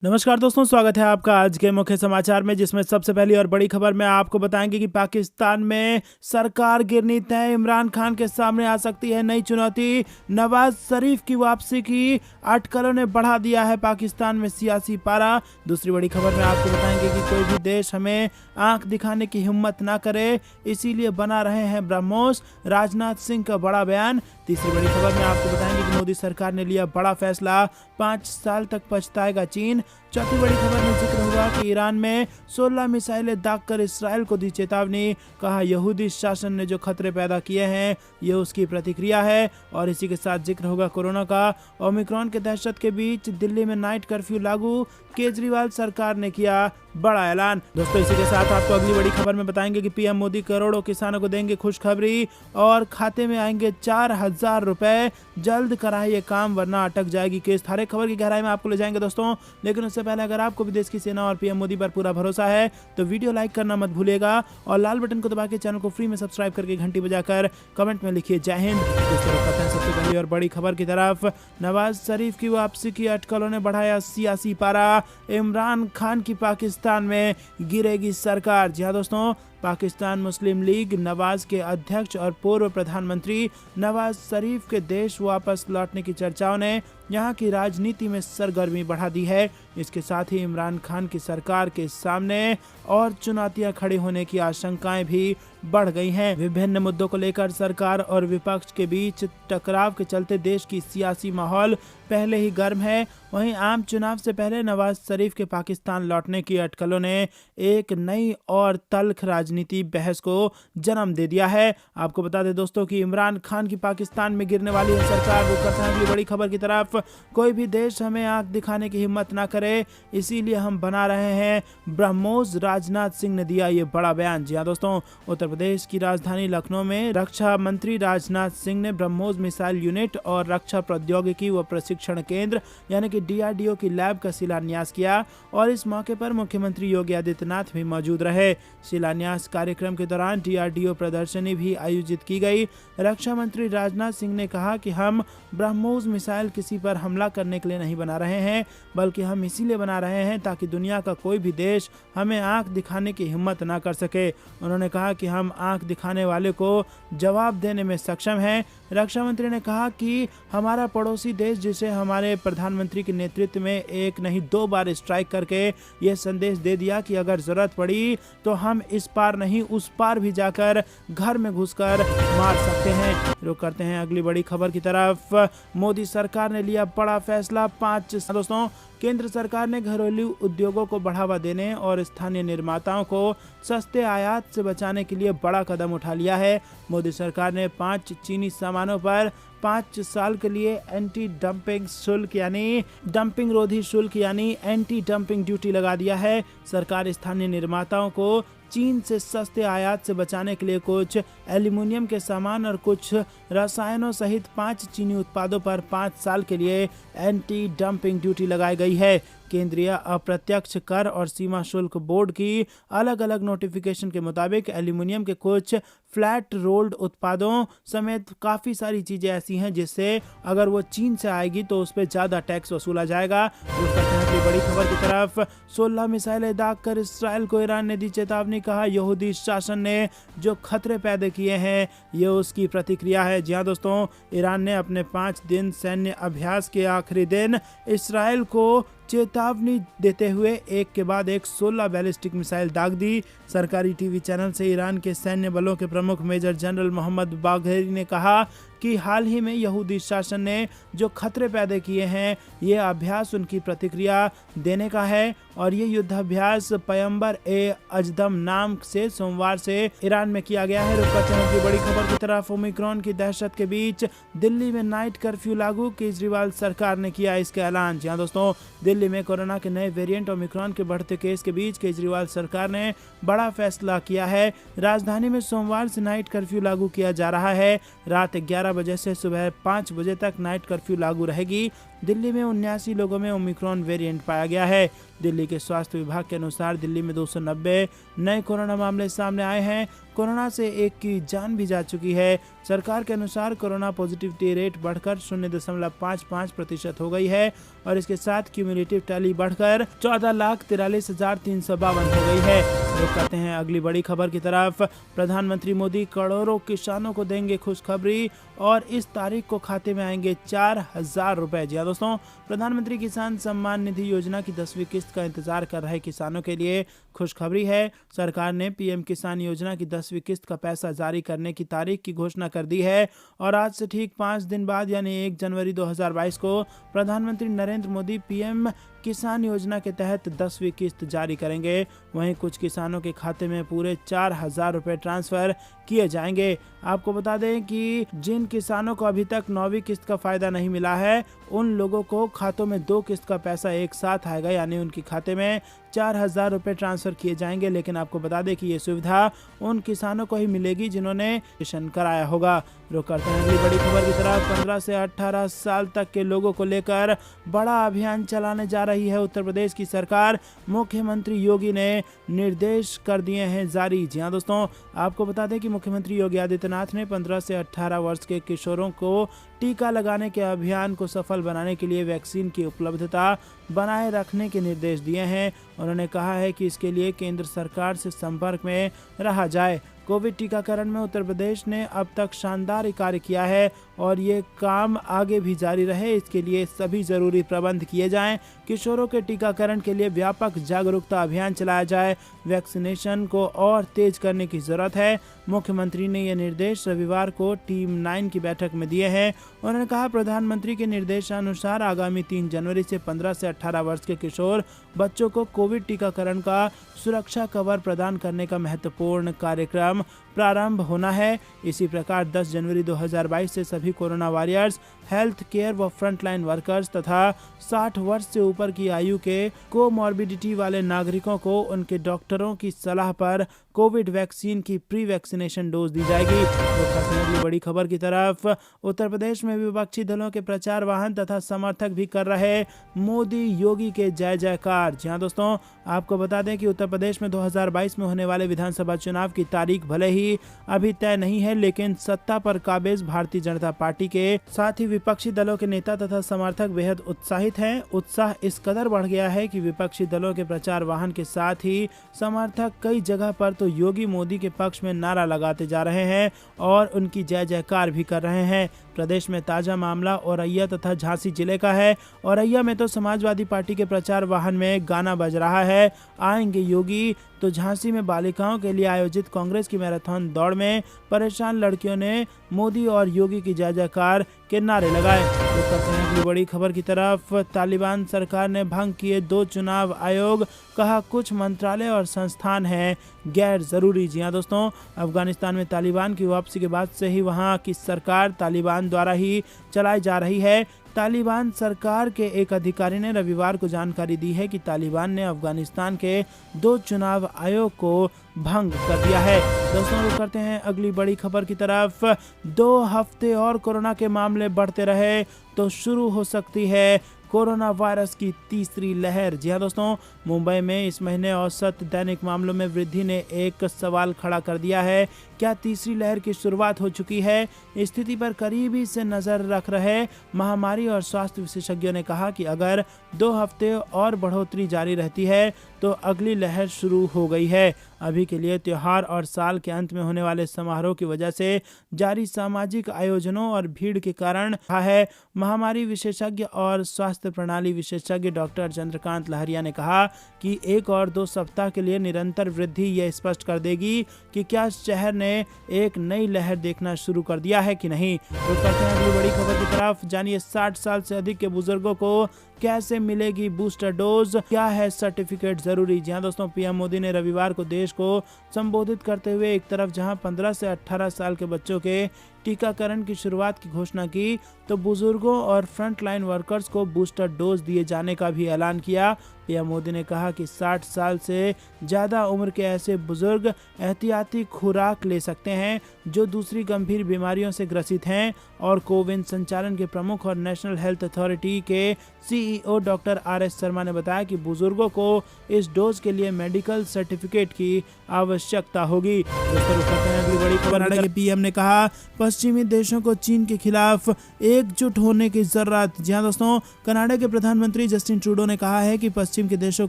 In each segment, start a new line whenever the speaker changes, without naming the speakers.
नमस्कार दोस्तों, स्वागत है आपका आज के मुख्य समाचार में, जिसमें सबसे पहली और बड़ी खबर में आपको बताएंगे कि पाकिस्तान में सरकार गिरनी तय। इमरान खान के सामने आ सकती है नई चुनौती। नवाज शरीफ की वापसी की अटकलों ने बढ़ा दिया है पाकिस्तान में सियासी पारा। दूसरी बड़ी खबर में आपको बताएंगे कि कोई भी देश हमें आंख दिखाने की हिम्मत ना करे, इसीलिए बना रहे हैं ब्रह्मोस। राजनाथ सिंह का बड़ा बयान। तीसरी बड़ी खबर में आपको बताएंगे कि मोदी सरकार ने लिया बड़ा फैसला, 5 साल तक पछताएगा चीन। चौथी बड़ी खबर में जिक्र होगा कि ईरान में 16 मिसाइलें दागकर इसराइल को दी चेतावनी। कहा यहूदी शासन ने जो खतरे पैदा किए हैं ये उसकी प्रतिक्रिया है। और इसी के साथ जिक्र होगा कोरोना का। ओमिक्रॉन के दहशत के बीच दिल्ली में नाइट कर्फ्यू लागू, केजरीवाल सरकार ने किया बड़ा ऐलान। दोस्तों, इसी के साथ आपको अगली बड़ी खबर में बताएंगे कि पीएम मोदी करोड़ों किसानों को देंगे खुशखबरी और खाते में आएंगे 4,000 रुपए। जल्द कराइए काम वरना अटक जाएगी केस। हर एक खबर की गहराई में आपको ले जाएंगे दोस्तों, लेकिन उससे पहले अगर आपको भी देश की सेना और पीएम मोदी पर पूरा भरोसा है तो वीडियो लाइक करना मत भूलिएगा और लाल बटन को दबा के चैनल को फ्री में सब्सक्राइब करके घंटी बजाकर कमेंट में लिखिए जय हिंद। सबसे पहली और बड़ी खबर की तरफ। नवाज शरीफ की वापसी की अटकलों ने बढ़ाया सियासी पारा। इमरान खान की पाकिस्तान में गिरेगी सरकार। जी हाँ दोस्तों, पाकिस्तान मुस्लिम लीग नवाज के अध्यक्ष और पूर्व प्रधानमंत्री नवाज शरीफ के देश वापस लौटने की चर्चाओं ने यहाँ की राजनीति में सरगर्मी बढ़ा दी है। इसके साथ ही इमरान खान की सरकार के सामने और चुनौतियां खड़ी होने की आशंकाएं भी बढ़ गई हैं। विभिन्न मुद्दों को लेकर सरकार और विपक्ष के बीच टकराव के चलते देश की सियासी माहौल पहले ही गर्म है। वहीं आम चुनाव से पहले नवाज शरीफ के पाकिस्तान लौटने की अटकलों ने एक नई और तल्ख राजनीति बहस को जन्म दे दिया है। आपको बता दें दोस्तों कि इमरान खान की पाकिस्तान में गिरने वाली है सरकार। रुक करते हैं अगली बड़ी खबर की तरफ। कोई भी देश हमें आंख दिखाने की हिम्मत ना करे, इसीलिए हम बना रहे हैं ब्रह्मोस। राजनाथ सिंह ने दिया ये बड़ा बयान। जी हाँ दोस्तों, उत्तर प्रदेश की राजधानी लखनऊ में रक्षा मंत्री राजनाथ सिंह ने ब्रह्मोस मिसाइल यूनिट और रक्षा प्रौद्योगिकी व प्रशिक्षण केंद्र यानी कि डीआरडीओ की लैब का शिलान्यास किया और इस मौके पर मुख्यमंत्री योगी आदित्यनाथ भी मौजूद रहे। शिलान्यास कार्यक्रम के दौरान डीआरडीओ प्रदर्शनी भी आयोजित की गई। रक्षा मंत्री राजनाथ सिंह ने कहा कि हम ब्रह्मोस मिसाइल किसी पर हमला करने के लिए नहीं बना रहे हैं, बल्कि हम इसीलिए बना रहे हैं ताकि दुनिया का कोई भी देश हमें आंख दिखाने की हिम्मत ना कर सके। उन्होंने कहा कि हम आंख दिखाने वाले को जवाब देने में सक्षम हैं। रक्षा मंत्री ने कहा कि हमारा पड़ोसी देश, जिसे हमारे प्रधानमंत्री के नेतृत्व में एक नहीं 2 बार स्ट्राइक करके यह संदेश दे दिया कि अगर जरूरत पड़ी तो हम इस पार नहीं उस पार भी जाकर घर में घुसकर मार सकते हैं। रुक करते हैं अगली बड़ी खबर की तरफ। मोदी सरकार ने लिया बड़ा फैसला। 5 दोस्तों, केंद्र सरकार ने घरेलू उद्योगों को बढ़ावा देने और स्थानीय निर्माताओं को सस्ते आयात से बचाने के लिए बड़ा कदम उठा लिया है। मोदी सरकार ने 5 चीनी सामानों पर 5 साल के लिए एंटी डंपिंग शुल्क यानी डंपिंग रोधी शुल्क यानी एंटी डंपिंग ड्यूटी लगा दिया है। सरकार स्थानीय निर्माताओं को चीन से सस्ते आयात से बचाने के लिए कुछ एल्यूमिनियम के सामान और कुछ रसायनों सहित 5 चीनी उत्पादों पर 5 साल के लिए एंटी डंपिंग ड्यूटी लगाई गई है। केंद्रीय अप्रत्यक्ष कर और सीमा शुल्क बोर्ड की अलग अलग नोटिफिकेशन के मुताबिक एल्यूमिनियम के कुछ फ्लैट रोल्ड उत्पादों समेत काफ़ी सारी चीज़ें ऐसी हैं जिससे अगर वो चीन से आएगी तो उस पर ज़्यादा टैक्स वसूला जाएगा। बड़ी खबर की तरफ। 16 मिसाइलें दागकर इसराइल को ईरान ने दी चेतावनी। कहा यहूदी शासन ने जो खतरे पैदा किए हैं ये उसकी प्रतिक्रिया है। जी हाँ दोस्तों, ईरान ने अपने 5 दिन सैन्य अभ्यास के आखिरी दिन इसराइल को चेतावनी देते हुए एक के बाद एक 16 बैलिस्टिक मिसाइल दाग दी। सरकारी टीवी चैनल से ईरान के सैन्य बलों के प्रमुख मेजर जनरल मोहम्मद बाघेरी ने कहा कि हाल ही में यहूदी शासन ने जो खतरे पैदा किए हैं ये अभ्यास उनकी प्रतिक्रिया देने का है और ये युद्धाभ्यास पैगंबर ए अजदम नाम से सोमवार से ईरान में किया गया है। की बड़ी खबर की तरफ। ओमिक्रॉन की दहशत के बीच दिल्ली में नाइट कर्फ्यू लागू, केजरीवाल सरकार ने किया इसका ऐलान। जी हाँ दोस्तों, दिल्ली में कोरोना के नए वेरिएंट ओमिक्रॉन के बढ़ते केस के बीच केजरीवाल सरकार ने बड़ा फैसला किया है। राजधानी में सोमवार से नाइट कर्फ्यू लागू किया जा रहा है। रात 11 बजे से सुबह 5 बजे तक नाइट कर्फ्यू लागू रहेगी। दिल्ली में 79 लोगों में ओमिक्रॉन वेरिएंट पाया गया है। दिल्ली के स्वास्थ्य विभाग के अनुसार दिल्ली में 290 नए कोरोना मामले सामने आए हैं। कोरोना से एक की जान भी जा चुकी है। सरकार के अनुसार कोरोना पॉजिटिविटी रेट बढ़कर 0.55% हो गई है और इसके साथ क्यूमुलेटिव टैली बढ़कर 14,43,352 हो गई है। लोग कहते हैं अगली बड़ी खबर की तरफ। प्रधानमंत्री मोदी करोड़ों किसानों को देंगे खुशखबरी और इस तारीख को खाते में आएंगे 4,000 रुपए। जी हाँ दोस्तों, प्रधानमंत्री किसान सम्मान निधि योजना की 10वीं किस्त का इंतजार कर रहे किसानों के लिए खुशखबरी है। सरकार ने पीएम किसान योजना की 10वीं किस्त का पैसा जारी करने की तारीख की घोषणा कर दी है और आज से ठीक 5 दिन बाद यानी 1 जनवरी 2022 को प्रधानमंत्री नरेंद्र मोदी पीएम किसान योजना के तहत 10वीं किस्त जारी करेंगे। वहीं कुछ किसानों के खाते में पूरे 4,000 रुपए ट्रांसफर किए जाएंगे। आपको बता दें कि जिन किसानों को अभी तक 9वीं किस्त का फायदा नहीं मिला है, उन लोगों को खातों में 2 किस्त का पैसा एक साथ आएगा, यानी उनके खाते में 4,000 रुपए ट्रांसफर किए जाएंगे। लेकिन आपको बता दें कि ये सुविधा उन किसानों को ही मिलेगी जिन्होंने रजिस्ट्रेशन कराया होगा। रुक करते हैं अगली बड़ी खबर की तरफ। 15 से 18 साल तक के लोगों को लेकर बड़ा अभियान चलाने जा रही है उत्तर प्रदेश की सरकार। मुख्यमंत्री योगी ने निर्देश कर दिए हैं जारी। जी हाँ दोस्तों, आपको बता दें कि मुख्यमंत्री योगी आदित्यनाथ ने 15 से 18 वर्ष के किशोरों को टीका लगाने के अभियान को सफल बनाने के लिए वैक्सीन की उपलब्धता बनाए रखने के निर्देश दिए हैं। उन्होंने कहा है कि इसके लिए केंद्र सरकार से संपर्क में रहा जाए। कोविड टीकाकरण में उत्तर प्रदेश ने अब तक शानदार कार्य किया है और ये काम आगे भी जारी रहे, इसके लिए सभी जरूरी प्रबंध किए जाएं। किशोरों के टीकाकरण के लिए व्यापक जागरूकता अभियान चलाया जाए। वैक्सीनेशन को और तेज करने की जरूरत है। मुख्यमंत्री ने ये निर्देश रविवार को टीम 9 की बैठक में दिए हैं। उन्होंने कहा, प्रधानमंत्री के निर्देशानुसार आगामी 3 जनवरी से 15 से 18 वर्ष के किशोर बच्चों को कोविड टीकाकरण का सुरक्षा कवर प्रदान करने का महत्वपूर्ण कार्यक्रम प्रारंभ होना है। इसी प्रकार 10 जनवरी 2022 से सभी कोरोना वॉरियर्स, हेल्थ केयर व फ्रंटलाइन वर्कर्स तथा 60 वर्ष से ऊपर की आयु के कोमॉर्बिडिटी वाले नागरिकों को उनके डॉक्टरों की सलाह पर कोविड वैक्सीन की प्री वैक्सीनेशन डोज दी जाएगी। तो बड़ी खबर की तरफ। उत्तर प्रदेश में विपक्षी दलों के प्रचार वाहन तथा समर्थक भी कर रहे मोदी योगी के जय जयकार। जी हाँ दोस्तों, आपको बता दें कि उत्तर प्रदेश में 2022 में होने वाले विधानसभा चुनाव की तारीख भले ही अभी तय नहीं है, लेकिन सत्ता पर काबिज भारतीय जनता पार्टी के साथ ही विपक्षी दलों के नेता तथा समर्थक बेहद उत्साहित हैं। उत्साह इस कदर बढ़ गया है कि विपक्षी दलों के प्रचार वाहन के साथ ही समर्थक कई जगह पर तो योगी मोदी के पक्ष में नारा लगाते जा रहे हैं और उनकी जय जयकार भी कर रहे हैं। प्रदेश में ताजा मामला औरैया तथा झांसी जिले का है। औरैया में तो समाजवादी पार्टी के प्रचार वाहन में गाना बज रहा है, आएंगे योगी। तो झांसी में बालिकाओं के लिए आयोजित कांग्रेस की मैराथन दौड़ में परेशान लड़कियों ने मोदी और योगी की जय जयकार के नारे लगाए। तो करते हैं अगली बड़ी खबर की तरफ। तालिबान सरकार ने भंग किए 2 चुनाव आयोग, कहा कुछ मंत्रालय और संस्थान हैं गैर जरूरी। जी हाँ दोस्तों, अफगानिस्तान में तालिबान की वापसी के बाद से ही वहां की सरकार तालिबान द्वारा ही चलाई जा रही है। तालिबान सरकार के एक अधिकारी ने रविवार को जानकारी दी है कि तालिबान ने अफगानिस्तान के 2 चुनाव आयोग को भंग कर दिया है। दोस्तों, रुक करते हैं अगली बड़ी खबर की तरफ। 2 हफ्ते और कोरोना के मामले बढ़ते रहे तो शुरू हो सकती है कोरोना वायरस की तीसरी लहर। जी हाँ दोस्तों, मुंबई में इस महीने औसत दैनिक मामलों में वृद्धि ने एक सवाल खड़ा कर दिया है। क्या तीसरी लहर की शुरुआत हो चुकी है? स्थिति पर करीबी से नजर रख रहे महामारी और स्वास्थ्य विशेषज्ञों ने कहा कि अगर 2 हफ्ते और बढ़ोतरी जारी रहती है तो अगली लहर शुरू हो गई है। अभी के लिए त्योहार और साल के अंत में होने वाले समारोह की वजह से जारी सामाजिक आयोजनों और भीड़ के कारण है। महामारी विशेषज्ञ और स्वास्थ्य प्रणाली विशेषज्ञ डॉक्टर चंद्रकांत लहरिया ने कहा कि 1 और 2 सप्ताह के लिए निरंतर वृद्धि यह स्पष्ट कर देगी कि क्या शहर ने एक नई लहर देखना शुरू कर दिया है कि नहीं। तो करते हैं अगली बड़ी खबर की तरफ। जानिए 60 साल से अधिक के बुजुर्गों को कैसे मिलेगी बूस्टर डोज, क्या है सर्टिफिकेट जरूरी। जी हाँ दोस्तों, पीएम मोदी ने रविवार को देश को संबोधित करते हुए एक तरफ जहां 15 से 18 साल के बच्चों के टीकाकरण की शुरुआत की घोषणा की तो बुजुर्गों और फ्रंटलाइन वर्कर्स को बूस्टर डोज दिए जाने का भी ऐलान किया। पीएम मोदी ने कहा कि 60 साल से ज़्यादा उम्र के ऐसे बुजुर्ग एहतियाती खुराक ले सकते हैं जो दूसरी गंभीर बीमारियों से ग्रसित हैं। और कोविन संचालन के प्रमुख और नेशनल हेल्थ अथॉरिटी के सीईओ डॉक्टर RS शर्मा ने बताया कि बुजुर्गों को इस डोज के लिए मेडिकल सर्टिफिकेट की आवश्यकता होगी। अगली बड़ी खबर, कनाडा के पीएम ने कहा पश्चिमी देशों को चीन के खिलाफ एकजुट होने की जरूरत। जी हाँ दोस्तों, कनाडा के प्रधानमंत्री जस्टिन ट्रूडो ने कहा है कि पश्चिम के देशों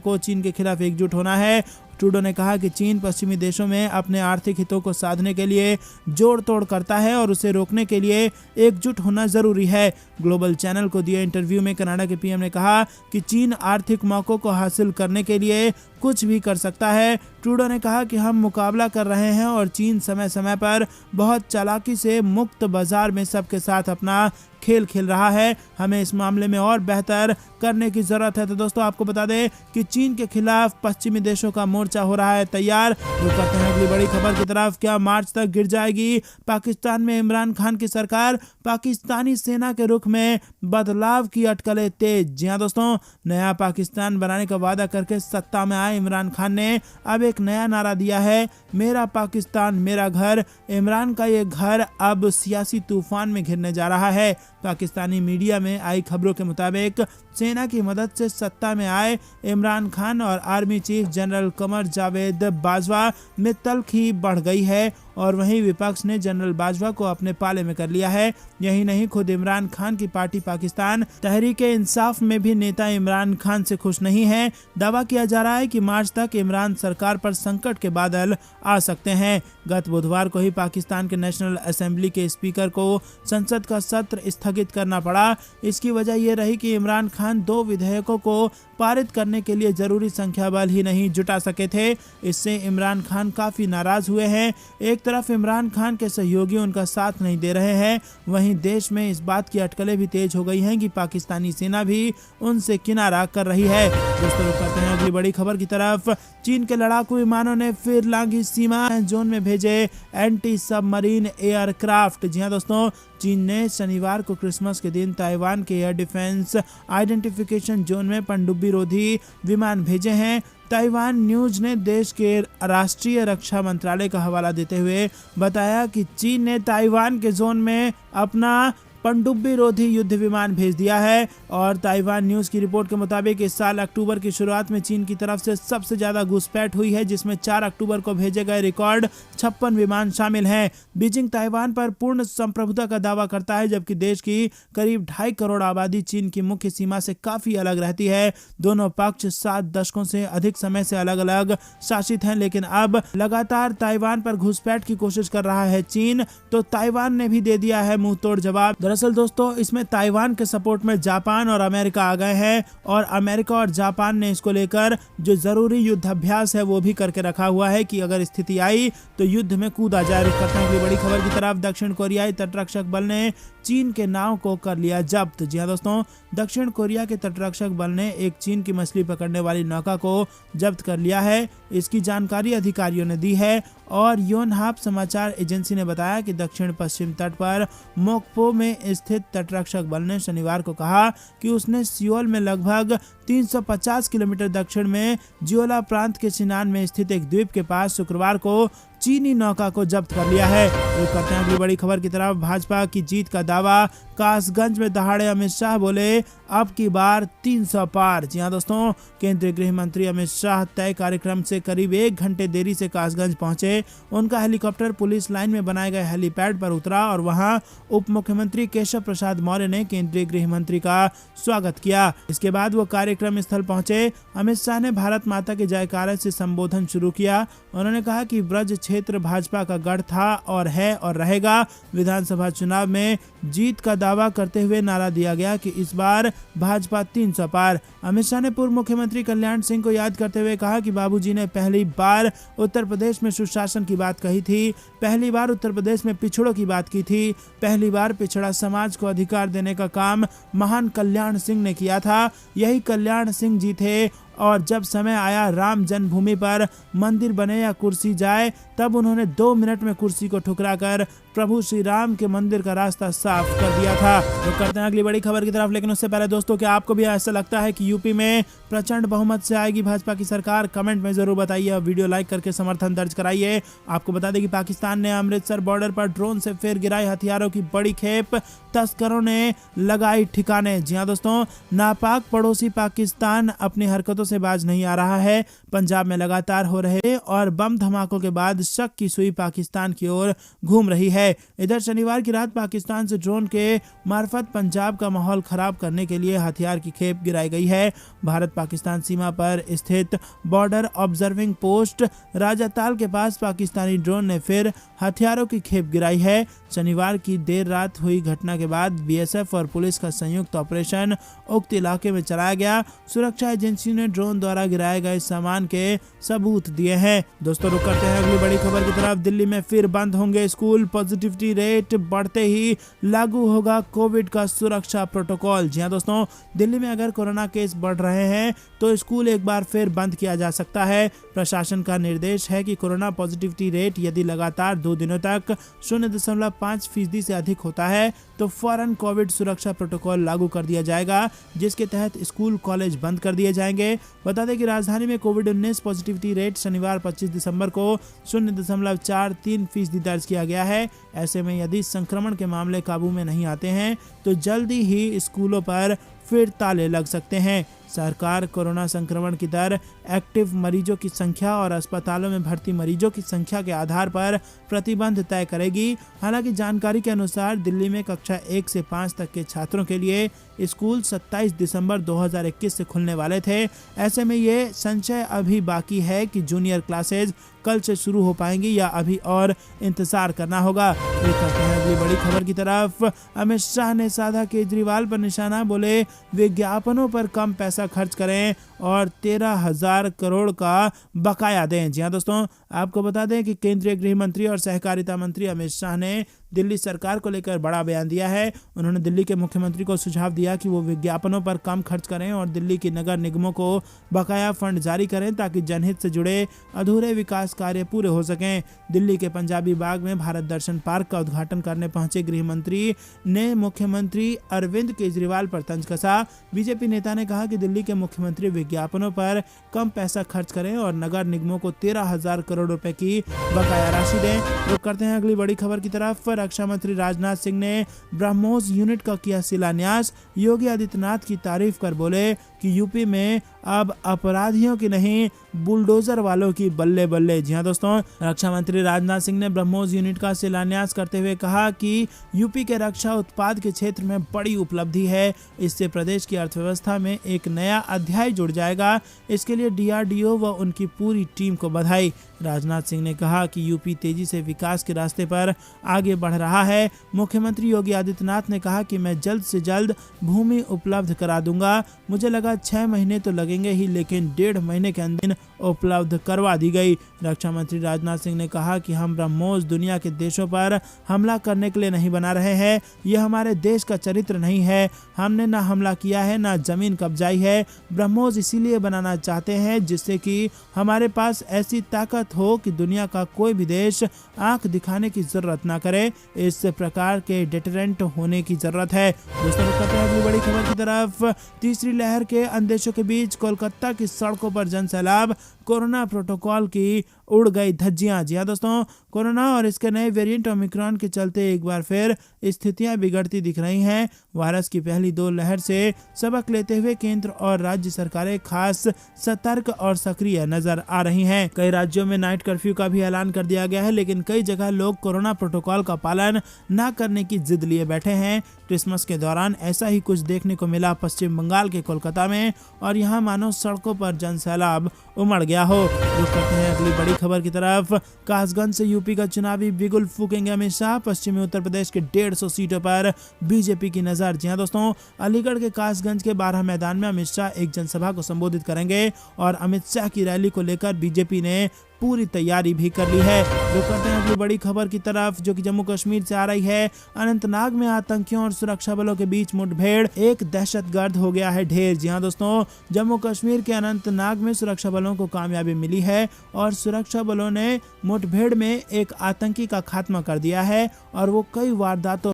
को चीन के खिलाफ एकजुट होना है। ट्रूडो ने कहा कि चीन पश्चिमी देशों में अपने आर्थिक हितों को साधने के लिए जोड़ तोड़ करता है और उसे रोकने के लिए एकजुट होना जरूरी है। ग्लोबल चैनल को दिए इंटरव्यू में कनाडा के पीएम ने कहा कि चीन आर्थिक मौकों को हासिल करने के लिए कुछ भी कर सकता है। ट्रूडो ने कहा कि हम मुकाबला कर रहे हैं और चीन समय समय पर बहुत चालाकी से मुक्त बाजार में सबके साथ अपना खेल खेल रहा है। हमें इस मामले में और बेहतर करने की जरूरत है। तो दोस्तों आपको बता दें कि चीन के खिलाफ पश्चिमी देशों का मोर्चा हो रहा है तैयार। रुक करते हैं अगली बड़ी खबर की तरफ। क्या मार्च तक गिर जाएगी पाकिस्तान में इमरान खान की सरकार? पाकिस्तानी सेना के रुख में बदलाव की अटकलें तेज। जी हाँ दोस्तों, नया पाकिस्तान बनाने का वादा करके सत्ता में आए इमरान खान ने अब एक नया नारा दिया है, मेरा पाकिस्तान मेरा घर। इमरान का ये घर अब सियासी तूफान में घिरने जा रहा है। पाकिस्तानी मीडिया में आई खबरों के मुताबिक सेना की मदद से सत्ता में आए इमरान खान और army chief general Qamar Javed Bajwa में तल्खी बढ़ गई है और वहीं विपक्ष ने जनरल बाजवा को अपने पाले में कर लिया है। यही नहीं, खुद इमरान खान की पार्टी पाकिस्तान तहरीक-ए-इंसाफ में भी नेता इमरान खान से खुश नहीं है। दावा किया जा रहा है कि मार्च तक इमरान सरकार पर संकट के बादल आ सकते हैं। गत बुधवार को ही पाकिस्तान के नेशनल असेंबली के स्पीकर को संसद का सत्र स्थगित करना पड़ा। इसकी वजह यह रही कि इमरान खान 2 विधेयकों को पारित करने के लिए जरूरी संख्या बल ही नहीं जुटा सके थे। इससे इमरान खान काफी नाराज हुए हैं। एक तरफ इमरान खान के सहयोगी उनका साथ नहीं दे रहे हैं, वहीं देश में इस बात की अटकलें भी तेज हो गई हैं कि पाकिस्तानी सेना भी उनसे किनारा कर रही है। दोस्तों करते हैं अगली बड़ी खबर की तरफ। चीन के लड़ाकू विमानों ने फिर लांघी सीमा जोन में भेजे एंटी सबमरीन एयरक्राफ्ट। जी हाँ दोस्तों, चीन ने शनिवार को क्रिसमस के दिन ताइवान के एयर डिफेंस आइडेंटिफिकेशन जोन में पनडुब्बी रोधी विमान भेजे हैं। ताइवान न्यूज ने देश के राष्ट्रीय रक्षा मंत्रालय का हवाला देते हुए बताया कि चीन ने ताइवान के जोन में अपना पनडुब्बी रोधी युद्ध विमान भेज दिया है। और ताइवान न्यूज की रिपोर्ट के मुताबिक इस साल अक्टूबर की शुरुआत में चीन की तरफ से सबसे ज्यादा घुसपैठ हुई है, जिसमें 4 अक्टूबर को भेजे गए रिकॉर्ड 56 विमान शामिल हैं। बीजिंग ताइवान पर पूर्ण संप्रभुता का दावा करता है, जबकि देश की करीब 2.5 करोड़ आबादी चीन की मुख्य सीमा से काफी अलग रहती है। दोनों पक्ष 7 दशकों से अधिक समय से अलग अलग शासित हैं, लेकिन अब लगातार ताइवान पर घुसपैठ की कोशिश कर रहा है चीन, तो ताइवान ने भी दे दिया है मुंह तोड़ जवाब। दरअसल दोस्तों, इसमें ताइवान के सपोर्ट में जापान और अमेरिका आ गए हैं और अमेरिका और जापान ने इसको लेकर जो जरूरी युद्धाभ्यास है वो भी करके रखा हुआ है कि अगर स्थिति आई तो युद्ध में कूदा जाए। रुक करते हैं बड़ी खबर की तरफ। दक्षिण कोरियाई तटरक्षक बल ने चीन के नाव को कर लिया जब्त। जी हाँ दोस्तों, दक्षिण कोरिया के तटरक्षक बल ने एक चीन की मछली पकड़ने वाली नौका को जब्त कर लिया है। इसकी जानकारी अधिकारियों ने दी है और योनहाप समाचार एजेंसी ने बताया कि दक्षिण पश्चिम तट पर मोकपो में स्थित तटरक्षक बल ने शनिवार को कहा कि उसने सियोल में लगभग 350 किलोमीटर दक्षिण में जियोला प्रांत के सिनान में स्थित एक द्वीप के पास शुक्रवार को चीनी नौका को जब्त कर लिया है। करते हैं अगली बड़ी खबर की तरफ। भाजपा की जीत का दावा, कासगंज में दहाड़े अमित शाह बोले अब की बार 300 पार। जी हाँ दोस्तों, केंद्रीय गृह मंत्री अमित शाह तय कार्यक्रम से करीब 1 घंटे देरी से कासगंज पहुंचे। उनका हेलीकॉप्टर पुलिस लाइन में बनाए गए हेलीपैड पर उतरा और वहां उप मुख्यमंत्री केशव प्रसाद मौर्य ने केंद्रीय गृह मंत्री का स्वागत किया। इसके बाद वो कार्यक्रम स्थल पहुंचे। अमित शाह ने भारत माता के जयकारे से संबोधन शुरू किया। उन्होंने कहा कि ब्रज क्षेत्र भाजपा का गढ़ था और है और रहेगा। विधानसभा चुनाव में जीत का दावा करते हुए नारा दिया गया कि इस बार भाजपा 300 पार। अमित शाह ने पूर्व मुख्यमंत्री कल्याण सिंह को याद करते हुए कहा कि बाबूजी ने पहली बार उत्तर प्रदेश में सुशासन की बात कही थी, पहली बार उत्तर प्रदेश में पिछड़ों की बात की थी, पहली बार पिछड़ा समाज को अधिकार देने का काम महान कल्याण सिंह ने किया था। यही कल्याण सिंह जी थे और जब समय आया राम जन्मभूमि पर मंदिर बने या कुर्सी जाए, तब उन्होंने 2 मिनट में कुर्सी को ठुकराकर प्रभु श्री राम के मंदिर का रास्ता साफ कर दिया था। तो करते हैं अगली बड़ी खबर की तरफ, लेकिन उससे पहले दोस्तों, क्या आपको भी ऐसा लगता है कि यूपी में प्रचंड बहुमत से आएगी भाजपा की सरकार? कमेंट में जरूर बताइए और वीडियो लाइक करके समर्थन दर्ज कराइए। आपको बता दें कि पाकिस्तान ने अमृतसर बॉर्डर पर ड्रोन से फिर गिराई हथियारों की बड़ी खेप, तस्करों ने लगाई ठिकाने। जी हां दोस्तों, नापाक पड़ोसी पाकिस्तान अपनी हरकतों से बाज नहीं आ रहा है। पंजाब में लगातार हो रहे और बम धमाकों के बाद शक की सुई पाकिस्तान की ओर घूम रही है। इधर शनिवार की रात पाकिस्तान से ड्रोन के मार्फत पंजाब का माहौल खराब करने के लिए हथियार की खेप गिराई गई है। भारत पाकिस्तान सीमा पर स्थित बॉर्डर ऑब्जर्विंग पोस्ट राजाताल के पास पाकिस्तानी ड्रोन ने फिर हथियारों की खेप गिराई है। शनिवार की देर रात हुई घटना के बाद बीएसएफ और पुलिस का संयुक्त ऑपरेशन उक्त इलाके में चलाया गया। सुरक्षा एजेंसी ने ड्रोन द्वारा गिराए गए सामान के सबूत दिए हैं। दोस्तों, रुक करते हैं अगली बड़ी खबर की तरफ। दिल्ली में फिर बंद होंगे स्कूल, पॉजिटिविटी रेट बढ़ते ही लागू होगा कोविड का सुरक्षा प्रोटोकॉल। जी हां दोस्तों, दिल्ली में अगर कोरोना केस बढ़ रहे हैं तो स्कूल एक बार फिर बंद किया जा सकता है। प्रशासन का निर्देश है कि कोरोना पॉजिटिविटी रेट यदि लगातार 2 दिनों तक 0.5% से अधिक होता है तो फौरन कोविड सुरक्षा प्रोटोकॉल लागू कर दिया जाएगा, जिसके तहत स्कूल कॉलेज बंद कर दिए जाएंगे। बता दें कि राजधानी में कोविड-19 पॉजिटिविटी रेट शनिवार 25 दिसंबर को 0.43% दर्ज किया गया है। ऐसे में यदि संक्रमण के मामले काबू में नहीं आते हैं तो जल्दी ही स्कूलों पर फिर ताले लग सकते हैं। सरकार कोरोना संक्रमण की दर, एक्टिव मरीजों की संख्या और अस्पतालों में भर्ती मरीजों की संख्या के आधार पर प्रतिबंध तय करेगी। हालांकि जानकारी के अनुसार दिल्ली में कक्षा 1 से 5 तक के छात्रों के लिए स्कूल 27 दिसंबर 2021 से खुलने वाले थे। ऐसे में ये संशय अभी बाकी है कि जूनियर क्लासेज कल से शुरू हो पाएंगी या अभी और इंतजार करना होगा। अगली बड़ी खबर की तरफ, अमित शाह ने साधा केजरीवाल पर निशाना, बोले विज्ञापनों पर कम पैसा खर्च करें और 13,000 करोड़ का बकाया दें। जी हां दोस्तों, आपको बता दें कि केंद्रीय गृह मंत्री और सहकारिता मंत्री अमित शाह ने दिल्ली सरकार को लेकर बड़ा बयान दिया है। उन्होंने दिल्ली के मुख्यमंत्री को सुझाव दिया कि वो विज्ञापनों पर कम खर्च करें और दिल्ली की नगर निगमों को बकाया फंड जारी करें ताकि जनहित से जुड़े अधूरे विकास कार्य पूरे हो सकें। दिल्ली के पंजाबी बाग में भारत दर्शन पार्क का उद्घाटन करने पहुंचे गृह मंत्री ने मुख्यमंत्री अरविंद केजरीवाल पर तंज कसा। बीजेपी नेता ने कहा कि दिल्ली के मुख्यमंत्री विज्ञापनों पर कम पैसा खर्च करें और नगर निगमों को 13,000 करोड़ रुपए की बकाया राशि दें। रुक करते हैं अगली बड़ी खबर की तरफ। रक्षा मंत्री राजनाथ सिंह ने ब्रह्मोस यूनिट का किया शिलान्यास। योगी आदित्यनाथ की तारीफ कर बोले कि यूपी में अब अपराधियों की नहीं बुलडोजर वालों की बल्ले बल्ले। जी हां दोस्तों, रक्षा मंत्री राजनाथ सिंह ने ब्रह्मोस यूनिट का शिलान्यास करते हुए कहा कि यूपी के रक्षा उत्पाद के क्षेत्र में बड़ी उपलब्धि है। इससे प्रदेश की अर्थव्यवस्था में एक नया अध्याय जुड़ जाएगा। इसके लिए डीआरडीओ व उनकी पूरी टीम को बधाई। राजनाथ सिंह ने कहा कि यूपी तेजी से विकास के रास्ते पर आगे बढ़ रहा है। मुख्यमंत्री योगी आदित्यनाथ ने कहा कि मैं जल्द से जल्द भूमि उपलब्ध करा दूंगा। मुझे लगा 6 महीने तो लगेंगे ही, लेकिन 1.5 महीने के अंदर उपलब्ध करवा दी गई। रक्षा मंत्री राजनाथ सिंह ने कहा कि हम ब्रह्मोस दुनिया के देशों पर हमला करने के लिए नहीं बना रहे हैं। यह हमारे देश का चरित्र नहीं है। हमने ना हमला किया है ना जमीन कब्जाई है। ब्रह्मोस इसीलिए बनाना चाहते हैं जिससे कि हमारे पास ऐसी ताकत हो कि दुनिया का कोई भी देश आंख दिखाने की जरूरत ना करे। इस प्रकार के डेटरेंट होने की जरूरत है। दोस्तों, अगली बड़ी खबर की तरफ। तीसरी लहर के अंदेशों के बीच कोलकाता की सड़कों पर जन सैलाब, कोरोना प्रोटोकॉल की उड़ गई धज्जियां। जी हां दोस्तों, कोरोना और इसके नए वेरिएंट ओमिक्रॉन के चलते एक बार फिर स्थितियां बिगड़ती दिख रही हैं। वायरस की पहली 2 लहर से सबक लेते हुए केंद्र और राज्य सरकारें खास सतर्क और सक्रिय नजर आ रही हैं। कई राज्यों में नाइट कर्फ्यू का भी ऐलान कर दिया गया है, लेकिन कई जगह लोग कोरोना प्रोटोकॉल का पालन न करने की जिद लिए बैठे हैं। क्रिसमस के दौरान ऐसा ही कुछ देखने को मिला पश्चिम बंगाल के कोलकाता में, और यहाँ मानो सड़कों पर जन सैलाब उमड़ गया हो। रुक करते हैं अगली बड़ी खबर की तरफ। कासगंज से यूपी का चुनावी बिगुल फूकेंगे अमित शाह। पश्चिमी उत्तर प्रदेश के 150 सीटों पर बीजेपी की नजर। जी हां दोस्तों, अलीगढ़ के कासगंज के 12 मैदान में अमित शाह एक जनसभा को संबोधित करेंगे और अमित शाह की रैली को लेकर बीजेपी ने पूरी तैयारी भी कर ली है। जो करते हैं अगली बड़ी खबर की तरफ, जो कि जम्मू कश्मीर से आ रही है। अनंतनाग में आतंकियों और सुरक्षा बलों के बीच मुठभेड़, एक दहशतगर्द हो गया है ढेर। जी हाँ दोस्तों, जम्मू कश्मीर के अनंतनाग में सुरक्षा बलों को कामयाबी मिली है और सुरक्षा बलों ने मुठभेड़ में एक आतंकी का खात्मा कर दिया है और वो कई वारदातों